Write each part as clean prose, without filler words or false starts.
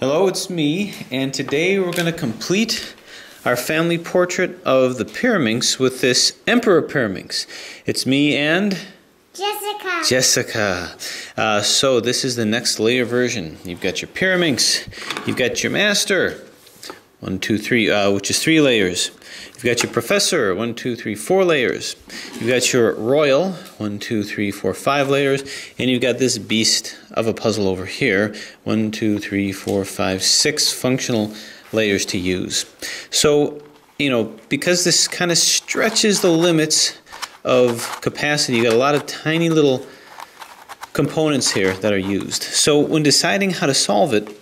Hello, it's me, and today we're going to complete our family portrait of the pyraminx with this emperor pyraminx. It's me and Jessica. So this is the next layer version. You've got your pyraminx, you've got your master, 1, 2, 3, which is 3 layers. You've got your professor, 1, 2, 3, 4 layers. You've got your royal, 1, 2, 3, 4, 5 layers. And you've got this beast of a puzzle over here, 1, 2, 3, 4, 5, 6 functional layers to use. So, you know, because this kind of stretches the limits of capacity, you got a lot of tiny little components here that are used. So when deciding how to solve it,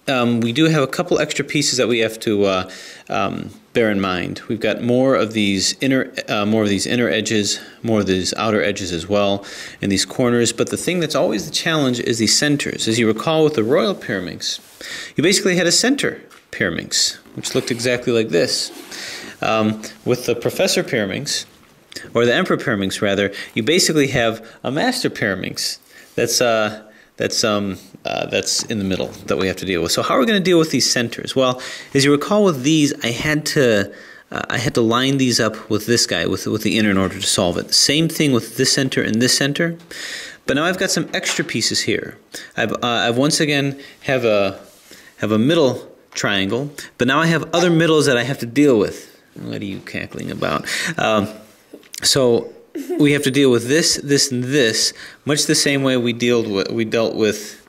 we do have a couple extra pieces that we have to bear in mind. We've got more of these inner edges, more of these outer edges as well, and these corners. But the thing that's always the challenge is these centers. As you recall, with the royal pyraminx, you basically had a center pyraminx, which looked exactly like this. With the professor pyraminx, or the emperor pyraminx rather, you basically have a master pyraminx that's in the middle that we have to deal with. So how are we going to deal with these centers? Well, as you recall with these, I had to line these up with this guy, with the inner in order to solve it. Same thing with this center and this center. But now I've got some extra pieces here. I've once again have a middle triangle, but now I have other middles that I have to deal with. What are you cackling about? So we have to deal with this, this, and this, much the same way we dealt with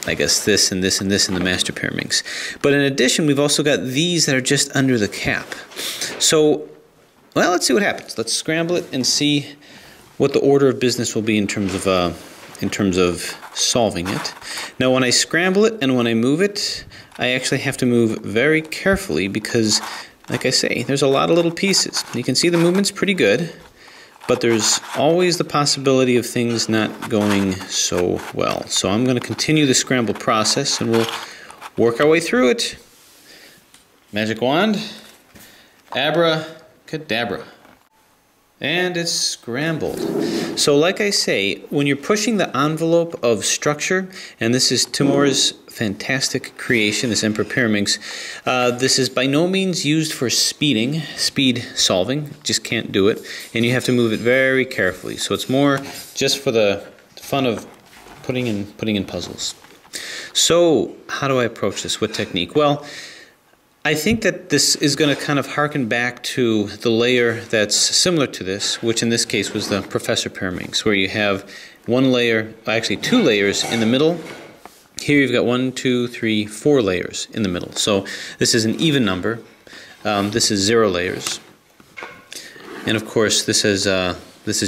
I guess this and this and this in the master pyraminx. But in addition, we've also got these that are just under the cap. So, well, let's see what happens. Let's scramble it and see what the order of business will be in terms of solving it. Now, when I scramble it and when I move it, I actually have to move very carefully because, like I say, there's a lot of little pieces. You can see the movement's pretty good, but there's always the possibility of things not going so well. So I'm going to continue the scramble process and we'll work our way through it. Magic wand, abracadabra. And it's scrambled. So like I say, when you're pushing the envelope of structure, and this is Timur's fantastic creation, this emperor pyraminx, this is by no means used for speed solving, just can't do it, and you have to move it very carefully. So it's more just for the fun of putting in puzzles. So how do I approach this? What technique? Well, I think that this is going to kind of harken back to the layer that's similar to this, which in this case was the professor pyraminx, where you have one layer, actually 2 layers in the middle. Here you've got 1, 2, 3, 4 layers in the middle. So this is an even number. This is 0 layers, and of course this is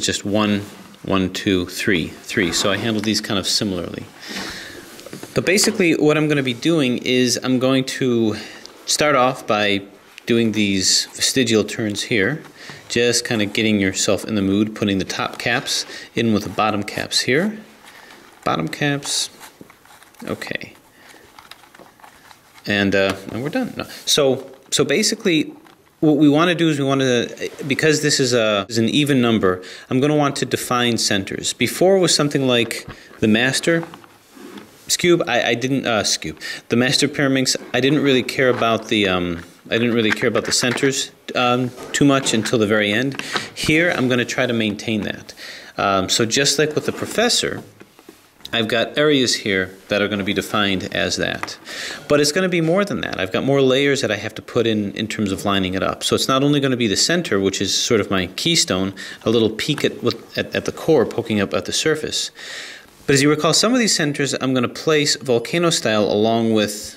just 1, 1, 2, 3, 3. So I handle these kind of similarly. But basically, what I'm going to be doing is I'm going to start off by doing these vestigial turns here, just kind of getting yourself in the mood, putting the top caps in with the bottom caps here. Bottom caps, okay. And we're done. No. So basically, what we want to do is we want to, because this is an even number, I'm going to want to define centers. Before it was something like the master the master pyraminx, I didn't really care about the centers too much until the very end. Here I'm going to try to maintain that. So just like with the professor, I've got areas here that are going to be defined as that. But it's going to be more than that. I've got more layers that I have to put in terms of lining it up. So it's not only going to be the center, which is sort of my keystone, a little peak at the core poking up at the surface. But as you recall, some of these centers I'm going to place volcano style along with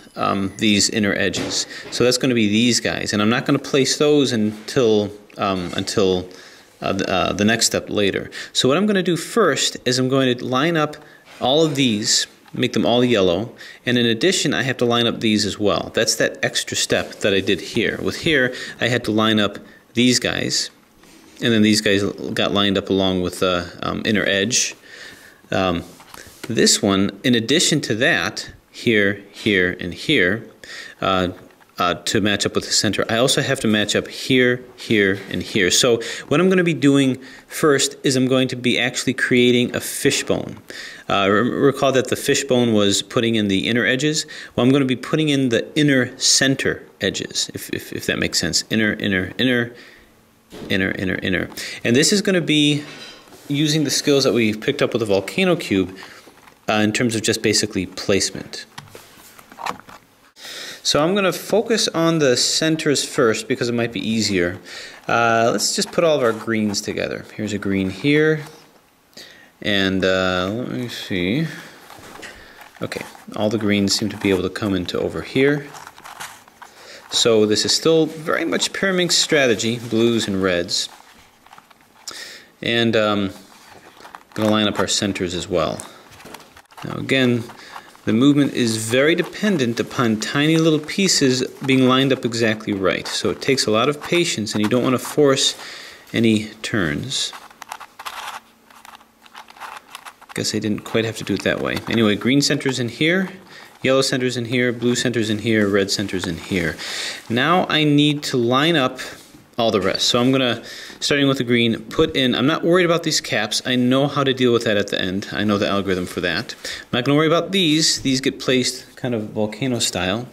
these inner edges. So that's going to be these guys, and I'm not going to place those until the next step later. So what I'm going to do first is I'm going to line up all of these, make them all yellow, and in addition I have to line up these as well. That's that extra step that I did here. With here I had to line up these guys, and then these guys got lined up along with the inner edge. This one, in addition to that, here, here, and here, to match up with the center. I also have to match up here, here, and here. So what I'm going to be doing first is I'm going to be actually creating a fishbone. Recall that the fishbone was putting in the inner edges. Well, I'm going to be putting in the inner center edges, if that makes sense. Inner, inner, inner, inner, inner, inner. And this is going to be using the skills that we picked up with the volcano cube in terms of just basically placement. So I'm going to focus on the centers first because it might be easier. Let's just put all of our greens together. Here's a green here. And let me see. Okay, all the greens seem to be able to come into over here. So this is still very much pyraminx strategy, blues and reds. And I'm going to line up our centers as well. Now again, the movement is very dependent upon tiny little pieces being lined up exactly right. So it takes a lot of patience, and you don't want to force any turns. Guess I didn't quite have to do it that way. Anyway, green centers in here, yellow centers in here, blue centers in here, red centers in here. Now I need to line up all the rest. So I'm going to, starting with the green, put in, I'm not worried about these caps. I know how to deal with that at the end. I know the algorithm for that. I'm not going to worry about these. These get placed kind of volcano style.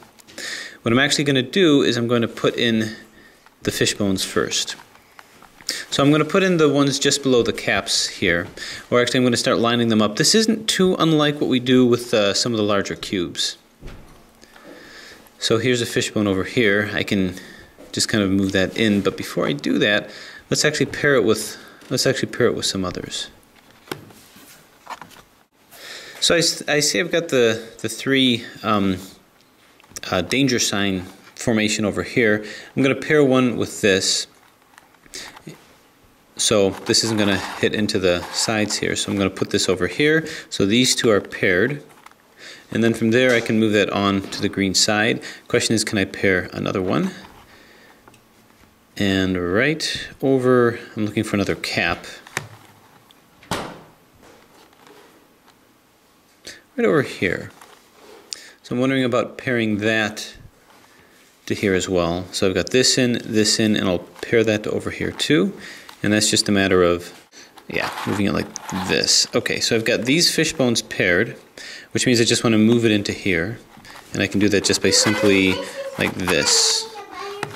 What I'm actually going to do is I'm going to put in the fishbones first. So I'm going to put in the ones just below the caps here. Or actually I'm going to start lining them up. This isn't too unlike what we do with some of the larger cubes. So here's a fishbone over here. I can just kind of move that in, but before I do that, let's actually pair it with some others. So I see I've got the three danger sign formation over here. I'm going to pair one with this. So this isn't going to hit into the sides here, so I'm going to put this over here. So these two are paired. And then from there I can move that on to the green side. Question is, can I pair another one? And right over, I'm looking for another cap. Right over here. So I'm wondering about pairing that to here as well. So I've got this in, and I'll pair that to over here too. And that's just a matter of, yeah, moving it like this. Okay, so I've got these fishbones paired, which means I just want to move it into here. And I can do that just by simply like this.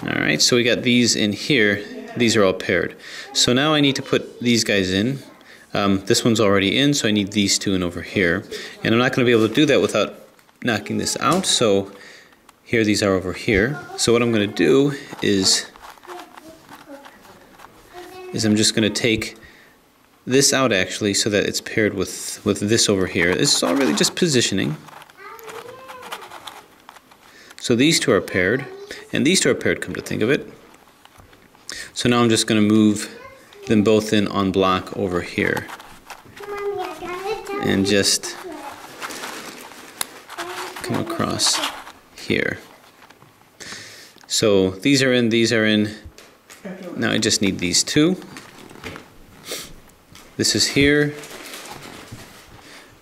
Alright, so we got these in here. These are all paired. So now I need to put these guys in. This one's already in, so I need these two in over here. And I'm not going to be able to do that without knocking this out, so here these are over here. So what I'm going to do is I'm just going to take this out actually so that it's paired with this over here. This is all really just positioning. So these two are paired. And these two are paired, come to think of it. So now I'm just going to move them both in on block over here. And just come across here. So these are in, these are in. Now I just need these two. This is here.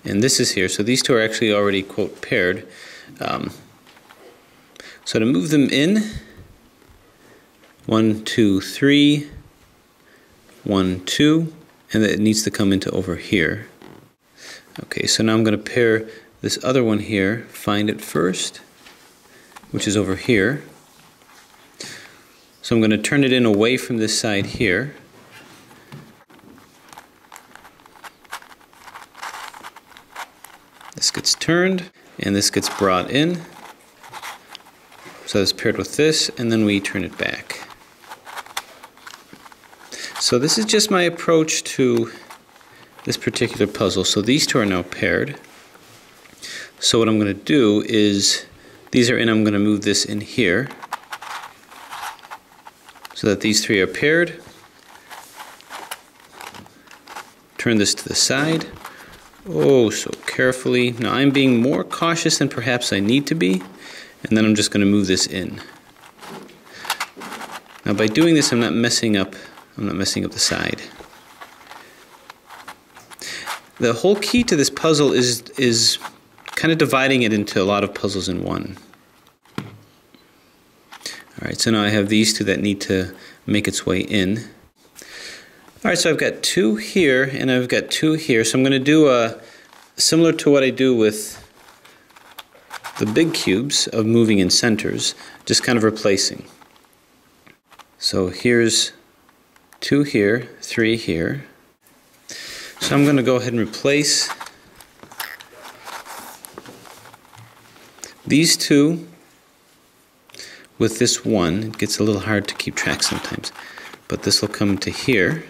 And this is here. So these two are actually already, quote, paired. So to move them in, 1, 2, 3, 1, 2, and it needs to come into over here. Okay, so now I'm going to pair this other one here, find it first, which is over here. So I'm going to turn it in away from this side here. This gets turned, and this gets brought in. So it's paired with this, and then we turn it back. So this is just my approach to this particular puzzle. So these two are now paired. So what I'm going to do is, these are in, I'm going to move this in here so that these three are paired. Turn this to the side. Oh, so carefully. Now I'm being more cautious than perhaps I need to be. And then I'm just going to move this in. Now by doing this, I'm not messing up the side. The whole key to this puzzle is kind of dividing it into a lot of puzzles in one. Alright, so now I have these two that need to make its way in. Alright, so I've got two here and I've got two here. So I'm going to do similar to what I do with the big cubes of moving in centers, just kind of replacing. So here's two here, three here. So I'm going to go ahead and replace these two with this one. It gets a little hard to keep track sometimes, but this will come to here.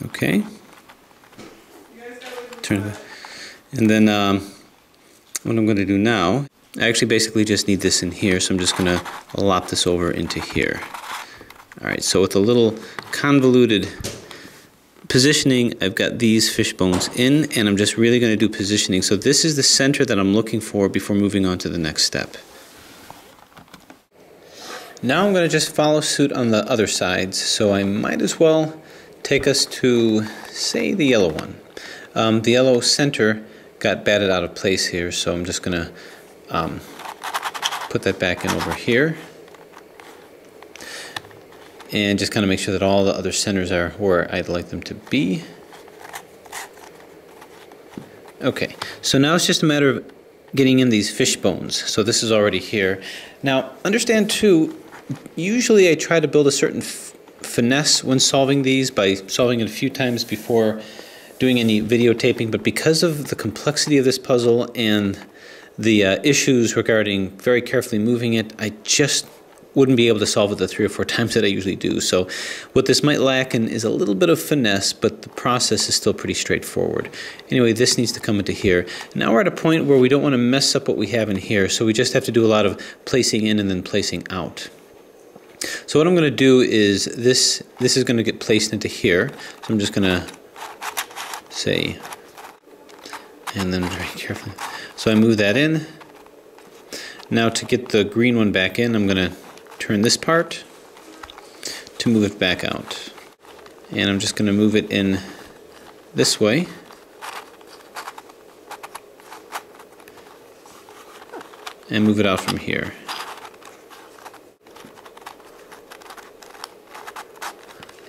Okay. Turn it. And then what I'm going to do now, I actually basically just need this in here, so I'm just going to lop this over into here. Alright, so with a little convoluted positioning, I've got these fish bones in, and I'm just really going to do positioning. So this is the center that I'm looking for before moving on to the next step. Now I'm going to just follow suit on the other sides, so I might as well take us to, say, the yellow one. The yellow center got batted out of place here, so I'm just going to put that back in over here. And just kind of make sure that all the other centers are where I'd like them to be. Okay, so now it's just a matter of getting in these fish bones. So this is already here. Now, understand too, usually I try to build a certain finesse when solving these by solving it a few times before doing any videotaping, but because of the complexity of this puzzle and the issues regarding very carefully moving it, I just wouldn't be able to solve it the 3 or 4 times that I usually do. So what this might lack in is a little bit of finesse, but the process is still pretty straightforward. Anyway, this needs to come into here. Now we're at a point where we don't want to mess up what we have in here, so we just have to do a lot of placing in and then placing out. So what I'm going to do is this is going to get placed into here. So I'm just going to say, and then very carefully. So I move that in. Now to get the green one back in, I'm going to turn this part to move it back out. And I'm just going to move it in this way. And move it out from here.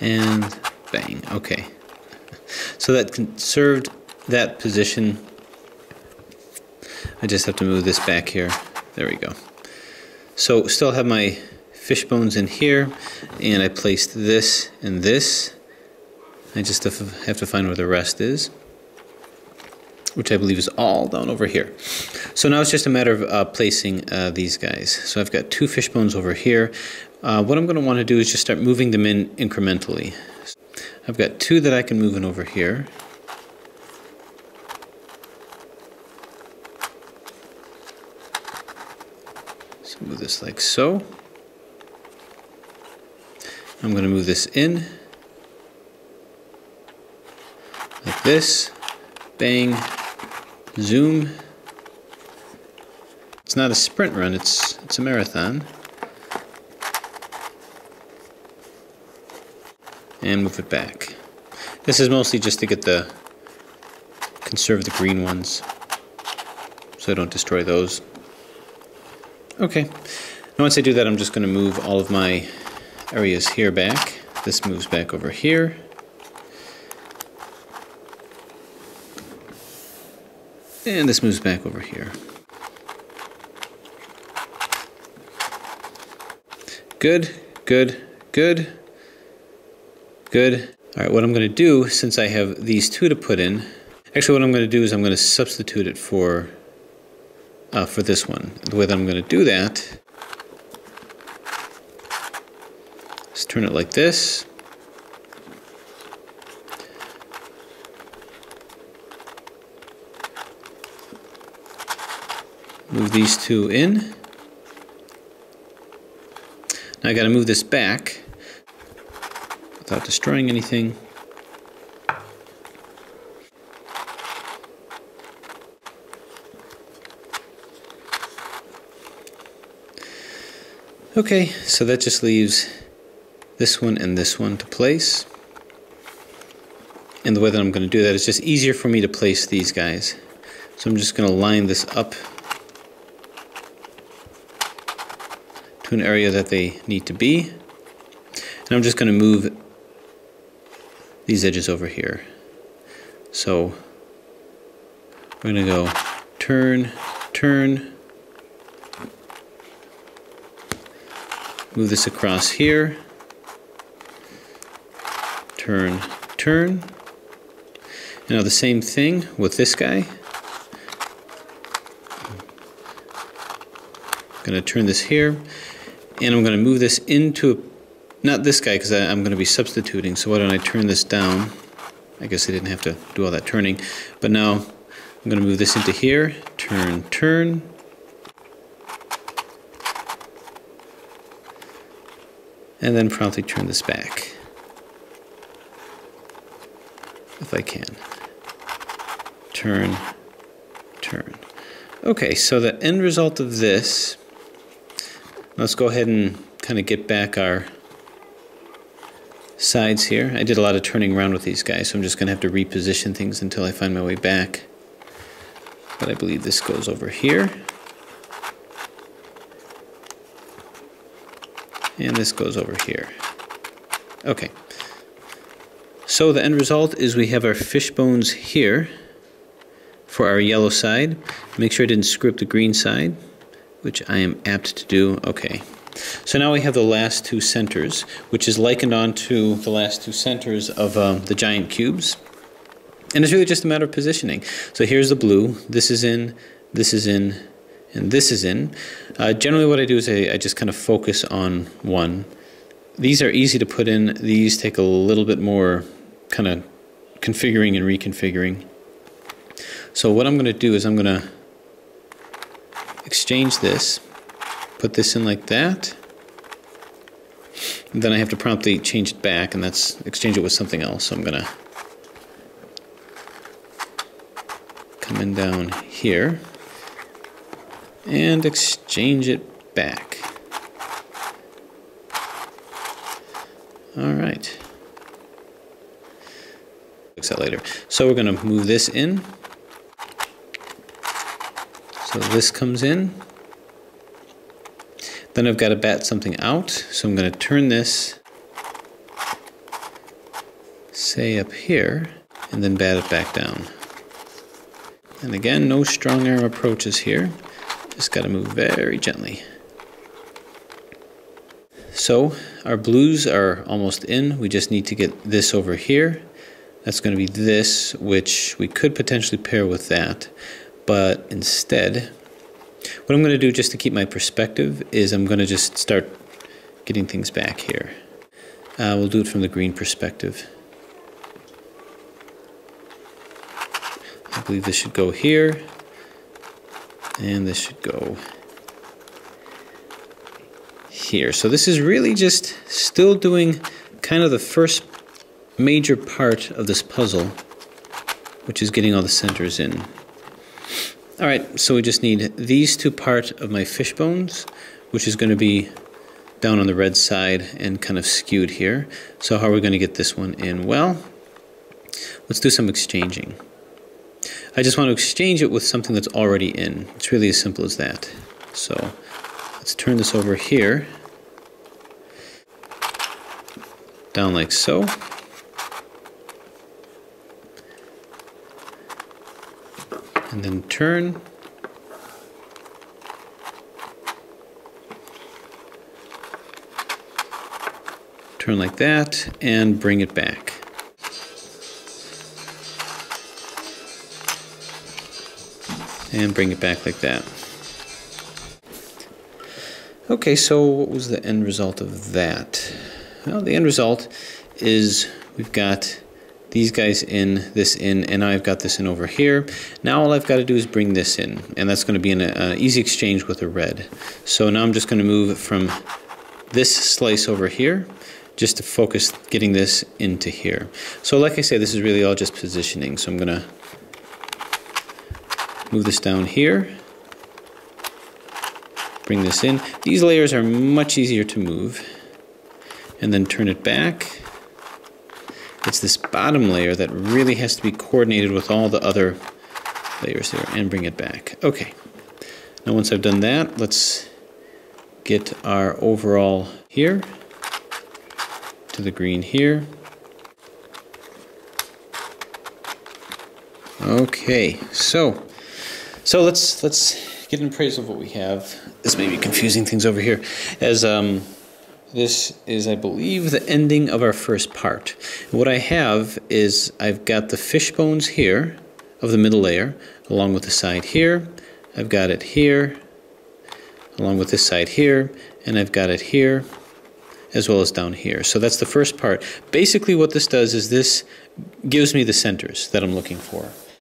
And bang, okay. So that conserved that position. I just have to move this back here. There we go. So still have my fish bones in here, and I placed this and this. I just have to find where the rest is, which I believe is all down over here. So now it's just a matter of placing these guys. So I've got 2 fish bones over here. What I'm going to want to do is just start moving them in incrementally. I've got 2 that I can move in over here. So move this like so. I'm going to move this in like this. Bang. Zoom. It's not a sprint run, it's a marathon. And move it back. This is mostly just to conserve the green ones, so I don't destroy those. Okay, now once I do that, I'm just going to move all of my areas here back. This moves back over here. And this moves back over here. Good, good, good. Good. All right, what I'm going to do, since I have these 2 to put in, actually what I'm going to do is I'm going to substitute it for this one. The way that I'm going to do that is turn it like this. Move these 2 in. Now I got to move this back without destroying anything. Okay, so that just leaves this one and this one to place. And the way that I'm going to do that is just easier for me to place these guys. So I'm just going to line this up to an area that they need to be. And I'm just going to move these edges over here. So we're going to go turn, turn, move this across here, turn, turn. Now the same thing with this guy. I'm going to turn this here, and I'm going to move this into, not this guy because I'm going to be substituting, so why don't I turn this down? I guess I didn't have to do all that turning, but now I'm going to move this into here, turn, turn, and then promptly turn this back, if I can. Turn, turn. Okay, so the end result of this, let's go ahead and kind of get back our sides here. I did a lot of turning around with these guys, so I'm just going to have to reposition things until I find my way back. But I believe this goes over here. And this goes over here. Okay. So the end result is we have our fish bones here for our yellow side. Make sure I didn't screw up the green side, which I am apt to do. Okay. So now we have the last two centers, which is likened on to the last two centers of the giant cubes. And it's really just a matter of positioning. So here's the blue. This is in, and this is in. Generally what I do is I just kind of focus on one. These are easy to put in. These take a little bit more kind of configuring and reconfiguring. So what I'm going to do is I'm going to exchange this, put this in like that, and then I have to promptly change it back, and that's exchange it with something else. So I'm going to come in down here and exchange it back. All right. Fix that later. So we're going to move this in. So this comes in. Then I've got to bat something out. So I'm going to turn this, say up here, and then bat it back down. And again, no strong arm approaches here. Just got to move very gently. So our blues are almost in. We just need to get this over here. That's going to be this, which we could potentially pair with that. But instead, what I'm going to do just to keep my perspective is I'm going to just start getting things back here. We'll do it from the green perspective. I believe this should go here, and this should go here. So this is really just still doing kind of the first major part of this puzzle, which is getting all the centers in. Alright, so we just need these two parts of my fish bones, which is going to be down on the red side and kind of skewed here. So how are we going to get this one in? Well, let's do some exchanging. I just want to exchange it with something that's already in. It's really as simple as that. So let's turn this over here, down like so. And then turn. Turn like that and bring it back. And bring it back like that. Okay, so what was the end result of that? Well, the end result is we've got these guys in, this in, and now I've got this in over here. Now all I've got to do is bring this in, and that's going to be an easy exchange with a red. So now I'm just going to move from this slice over here just to focus getting this into here. So like I say, this is really all just positioning. So I'm going to move this down here, bring this in. These layers are much easier to move, and then turn it back. It's this bottom layer that really has to be coordinated with all the other layers there, and bring it back. Okay. Now once I've done that, let's get our overall here to the green here. Okay, so let's get an appraisal of what we have. This may be confusing things over here, as this is, I believe, the ending of our first part. And what I have is I've got the fish bones here of the middle layer, along with the side here. I've got it here, along with this side here, and I've got it here, as well as down here. So that's the first part. Basically what this does is this gives me the centers that I'm looking for.